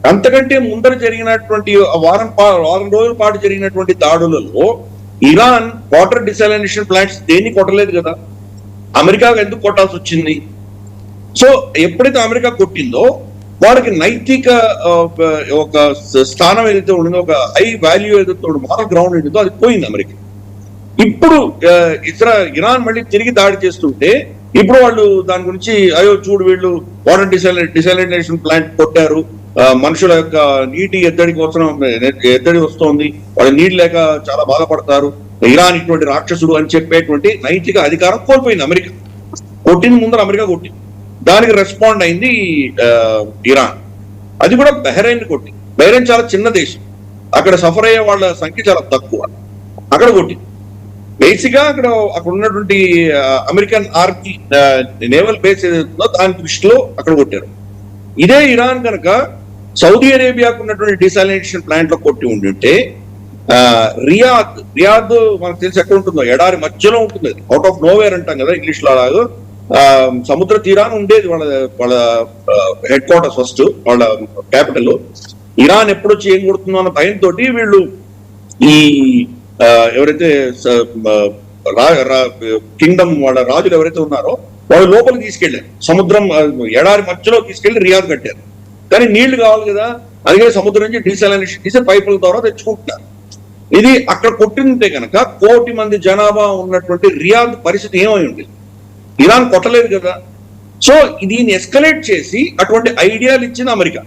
అంతకంటే ముందర జరిగినటువంటి వారం రోజుల పాటు జరిగినటువంటి దాడులలో ఇరాన్ వాటర్ డిసాలినేషన్ ప్లాంట్స్ దేన్ని కొట్టలేదు కదా, అమెరికా ఎందుకు కొట్టాల్సి వచ్చింది? సో ఎప్పుడైతే అమెరికా కొట్టిందో వాళ్ళకి నైతిక ఒక స్థానం ఏదైతే ఉండిందో, ఒక హై వాల్యూ ఏదైతే ఉందో, మారల్ గ్రౌండ్ ఏదైతే అది పోయింది అమెరికా. ఇప్పుడు ఇరాన్ మళ్ళీ తిరిగి దాడి చేస్తుంటే ఇప్పుడు వాళ్ళు దాని గురించి అయ్యో చూడు వీళ్ళు వాటర్ డిసాలినేషన్ ప్లాంట్ కొట్టారు, మనుషుల యొక్క నీటి ఎద్దడి కోసం ఎద్దడి వస్తోంది, వాళ్ళ నీళ్ళు లేక చాలా బాధపడతారు, ఇరాన్ ఇటువంటి రాక్షసుడు అని చెప్పేటువంటి నైతిక అధికారం కోల్పోయింది అమెరికా. కొట్టింది ముందర అమెరికా కొట్టింది, దానికి రెస్పాండ్ అయింది ఇరాన్. అది కూడా బహ్రెయిన్ కొట్టింది. బహ్రెయిన్ చాలా చిన్న దేశం, అక్కడ సఫర్ అయ్యే వాళ్ళ సంఖ్య చాలా తక్కువ, అక్కడ కొట్టింది. బేసిక్ గా అక్కడ ఉన్నటువంటి అమెరికన్ ఆర్మీ నేవల్ బేస్ ఏదైతుందో దాని దృష్టిలో అక్కడ కొట్టారు. ఇదే ఇరాన్ కనుక సౌదీ అరేబియాకు ఉన్నటువంటి డిసాలినేషన్ ప్లాంట్ లో కొట్టి ఉంటుంటే రియాద్ మనకు తెలిసి ఎక్కడ ఉంటుందో, ఎడారి మధ్యలో ఉంటుంది, అది అవుట్ ఆఫ్ నోవేర్ అంటాం కదా ఇంగ్లీష్ లో. అలాగే సముద్ర తీరాన్ని ఉండేది వాళ్ళ హెడ్ క్వార్టర్స్, ఫస్ట్ వాళ్ళ క్యాపిటల్. ఇరాన్ ఎప్పుడొచ్చి ఏం కొడుతుందో అన్న భయంతో వీళ్ళు ఈ ఎవరైతే కింగ్డమ్ వాళ్ళ రాజులు ఎవరైతే ఉన్నారో వాళ్ళు లోపలికి తీసుకెళ్లారు, సముద్రం ఎడారి మధ్యలో తీసుకెళ్లి రియాద్ కట్టారు. కానీ నీళ్లు కావాలి కదా, అందుకే సముద్రం నుంచి డిసాలినేషన్ చేసి పైపుల ద్వారా తెచ్చుకుంటున్నారు. ఇది అక్కడ కొట్టింటే కనుక 1 కోటి మంది జనాభా ఉన్నటువంటి రియాద్ పరిస్థితి ఏమై ఉంది? ఇరాన్ కొట్టలేదు కదా. సో దీన్ని ఎస్కలేట్ చేసి అటువంటి ఐడియాలు ఇచ్చింది అమెరికా.